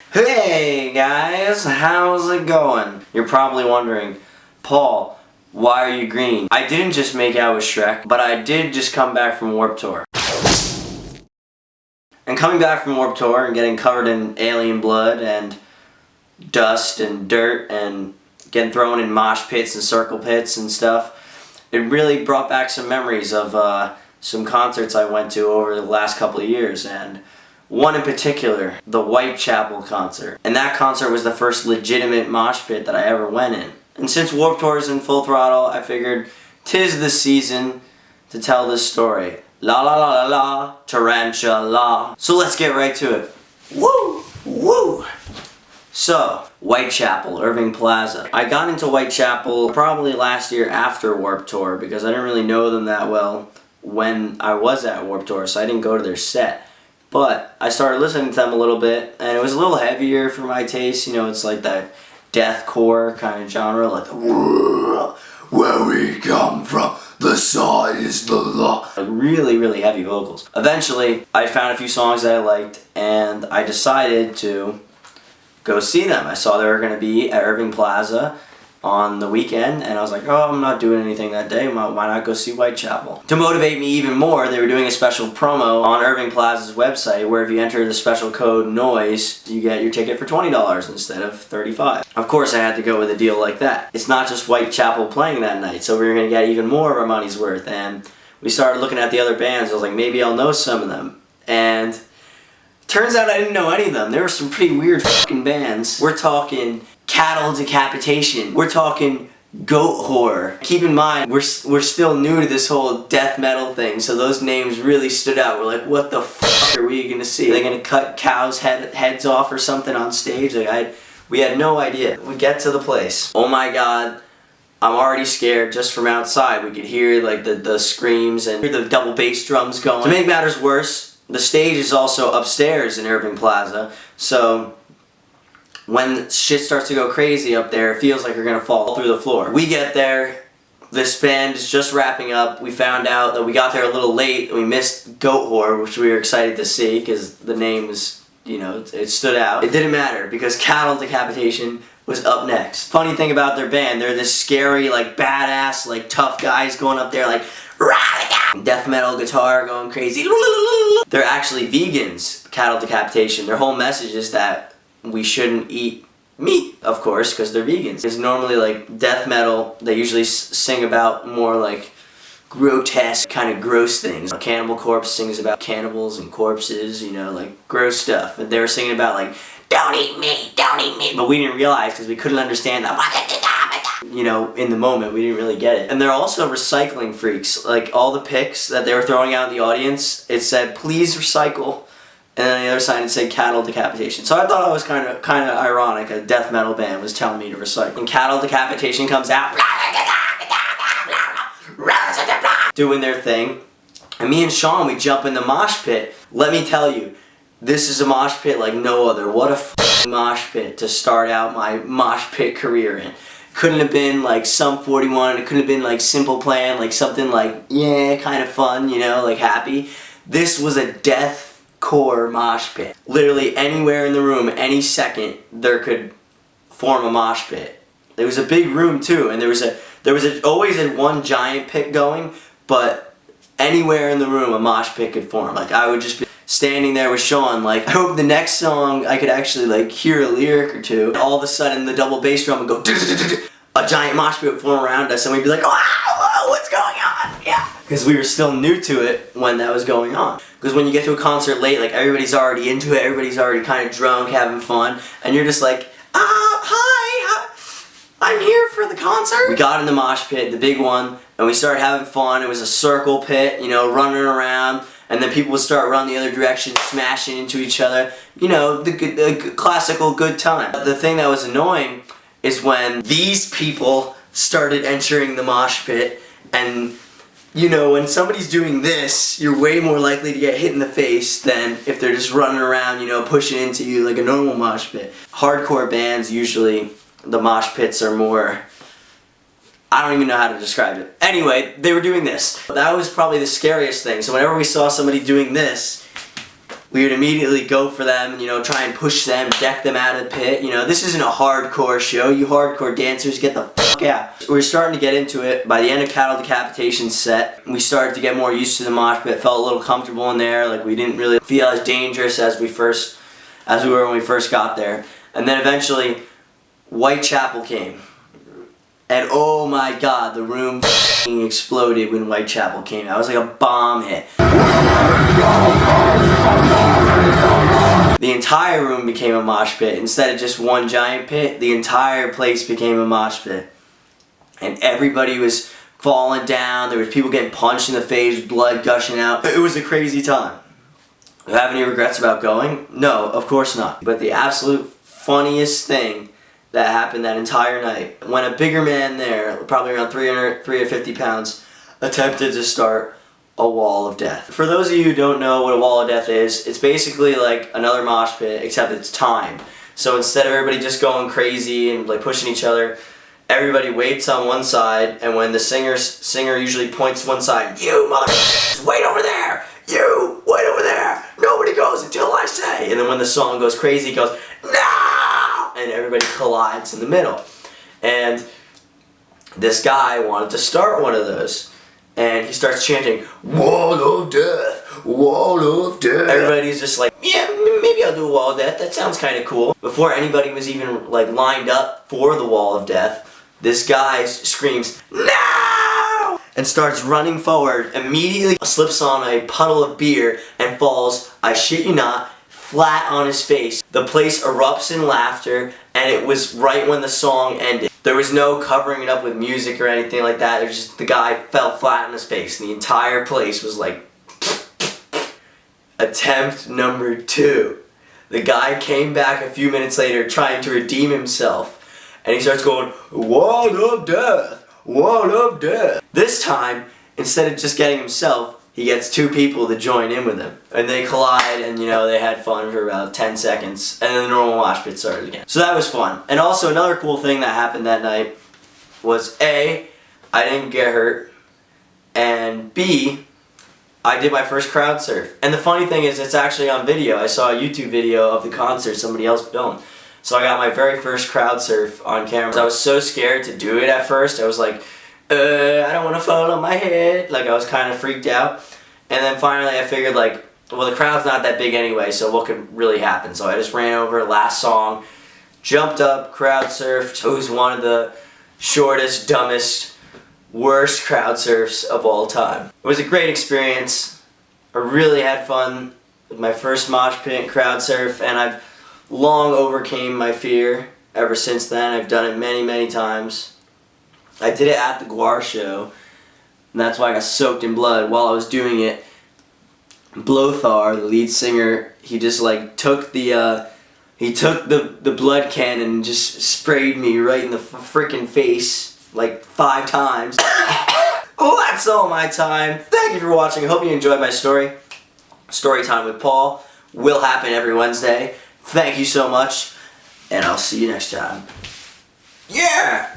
Hey guys, how's it going? You're probably wondering, Paul, why are you green? I didn't just make out with Shrek, but I did just come back from Warped Tour. And coming back from Warped Tour and getting covered in alien blood and dust and dirt and getting thrown in mosh pits and circle pits and stuff, it really brought back some memories of some concerts I went to over the last couple of years, and one in particular, the Whitechapel concert. And that concert was the first legitimate mosh pit that I ever went in. And since Warped Tour is in full throttle, I figured 'tis the season to tell this story. La la la la la, tarantula. So let's get right to it. Woo! Woo! So, Whitechapel, Irving Plaza. I got into Whitechapel probably last year after Warped Tour because I didn't really know them that well when I was at Warped Tour, so I didn't go to their set. But I started listening to them a little bit, and it was a little heavier for my taste. You know, it's like that deathcore kind of genre, like the where we come from, the side is the law. Like really, really heavy vocals. Eventually, I found a few songs that I liked, and I decided to go see them. I saw they were going to be at Irving Plaza on the weekend, and I was like, oh, I'm not doing anything that day, why not go see Whitechapel? To motivate me even more, they were doing a special promo on Irving Plaza's website where if you enter the special code NOISE, you get your ticket for $20 instead of $35. Of course, I had to go with a deal like that. It's not just Whitechapel playing that night, so we were going to get even more of our money's worth, and we started looking at the other bands. I was like, maybe I'll know some of them. And turns out I didn't know any of them. There were some pretty weird fucking bands. We're talking Cattle Decapitation. We're talking Goat Horror. Keep in mind, we're still new to this whole death metal thing, so those names really stood out. We're like, what the fuck are we gonna see? Are they gonna cut cows' heads off or something on stage? Like we had no idea. We get to the place. Oh my god. I'm already scared just from outside. We could hear like the screams and hear the double bass drums going. To make matters worse, the stage is also upstairs in Irving Plaza, so when shit starts to go crazy up there, it feels like you're gonna fall through the floor. We get there, this band is just wrapping up. We found out that we got there a little late and we missed Goat Horror, which we were excited to see because the name was, you know, it stood out. It didn't matter because Cattle Decapitation was up next. Funny thing about their band, they're this scary, like badass, like tough guys going up there like death metal guitar going crazy. They're actually vegans, Cattle Decapitation. Their whole message is that we shouldn't eat meat, of course, because they're vegans. It's normally like death metal. They usually sing about more like grotesque, kind of gross things. Cannibal Corpse sings about cannibals and corpses, you know, like gross stuff. And they were singing about like, don't eat meat, don't eat meat. But we didn't realize because we couldn't understand that. You know, in the moment, we didn't really get it. And they're also recycling freaks. Like all the pics that they were throwing out in the audience, it said, please recycle. And then on the other side it said Cattle Decapitation. So I thought it was kind of ironic. A death metal band was telling me to recycle. And Cattle Decapitation comes out, doing their thing. And me and Sean, we jump in the mosh pit. Let me tell you, this is a mosh pit like no other. What a f***ing mosh pit to start out my mosh pit career in. Couldn't have been like Sum 41. It couldn't have been like Simple Plan, like something like, yeah, kind of fun, you know, like happy. This was a deathcore mosh pit. Literally anywhere in the room, any second, there could form a mosh pit. There was a big room too, and there was always one giant pit going, but anywhere in the room a mosh pit could form. Like I would just be standing there with Sean, like I hope the next song I could actually like hear a lyric or two. All of a sudden the double bass drum would go, a giant mosh pit would form around us, and we'd be like, wow, what's going on? Yeah. Because we were still new to it when that was going on. Because when you get to a concert late, like everybody's already into it, everybody's already kind of drunk, having fun, and you're just like, hi, I'm here for the concert. We got in the mosh pit, the big one, and we started having fun. It was a circle pit, you know, running around, and then people would start running the other direction, smashing into each other. You know, the classical good time. But the thing that was annoying is when these people started entering the mosh pit, and you know, when somebody's doing this, you're way more likely to get hit in the face than if they're just running around, you know, pushing into you like a normal mosh pit. Hardcore bands, usually, the mosh pits are more, I don't even know how to describe it. Anyway, they were doing this. That was probably the scariest thing. So whenever we saw somebody doing this, we would immediately go for them and, you know, try and push them, deck them out of the pit. You know, this isn't a hardcore show. You hardcore dancers, get the fuck out. We were starting to get into it. By the end of Cattle Decapitation set, we started to get more used to the mosh pit, felt a little comfortable in there. Like, we didn't really feel as dangerous as we were when we first got there. And then eventually, Whitechapel came. And oh my god, the room exploded when Whitechapel came. That was like a bomb hit. The entire room became a mosh pit. Instead of just one giant pit, the entire place became a mosh pit. And everybody was falling down. There was people getting punched in the face, blood gushing out. It was a crazy time. Do I have any regrets about going? No, of course not. But the absolute funniest thing that happened that entire night, when a bigger man there, probably around 350 pounds, attempted to start a wall of death. For those of you who don't know what a wall of death is, it's basically like another mosh pit, except it's time. So instead of everybody just going crazy and like pushing each other, everybody waits on one side, and when the singer usually points to one side, "You motherfuckers, wait over there! You, wait over there! Nobody goes until I say!" And then when the song goes crazy, he goes, "No!" And everybody collides in the middle. And this guy wanted to start one of those. And he starts chanting, "Wall of death, wall of death." Everybody's just like, "Yeah, maybe I'll do a wall of death. That sounds kind of cool." Before anybody was even like lined up for the wall of death, this guy screams, "No!" and starts running forward, immediately slips on a puddle of beer and falls, I shit you not, flat on his face. The place erupts in laughter, and it was right when the song ended. There was no covering it up with music or anything like that. It was just the guy fell flat on his face, and the entire place was like, attempt number 2. The guy came back a few minutes later trying to redeem himself, and he starts going, "Wall of death, wall of death." This time, instead of just getting himself, he gets 2 people to join in with him. And they collide, and you know, they had fun for about 10 seconds, and then the normal mosh pit started again. So that was fun. And also another cool thing that happened that night was A, I didn't get hurt, and B, I did my first crowd surf. And the funny thing is, it's actually on video. I saw a YouTube video of the concert somebody else filmed. So I got my very first crowd surf on camera. I was so scared to do it at first. I was like, I don't want to fall on my head. Like, I was kind of freaked out. And then finally I figured, like, well, the crowd's not that big anyway, so what could really happen? So I just ran over, last song, jumped up, crowd surfed. It was one of the shortest, dumbest, worst crowd surfs of all time. It was a great experience. I really had fun with my first mosh pit crowd surf, and I've long overcame my fear ever since then. I've done it many, many times. I did it at the Guar show, and that's why I got soaked in blood while I was doing it. Blothar, the lead singer, he just like took the blood cannon and just sprayed me right in the freaking face like 5 times. Well, that's all my time. Thank you for watching. I hope you enjoyed my story. Story time with Paul will happen every Wednesday. Thank you so much, and I'll see you next time. Yeah!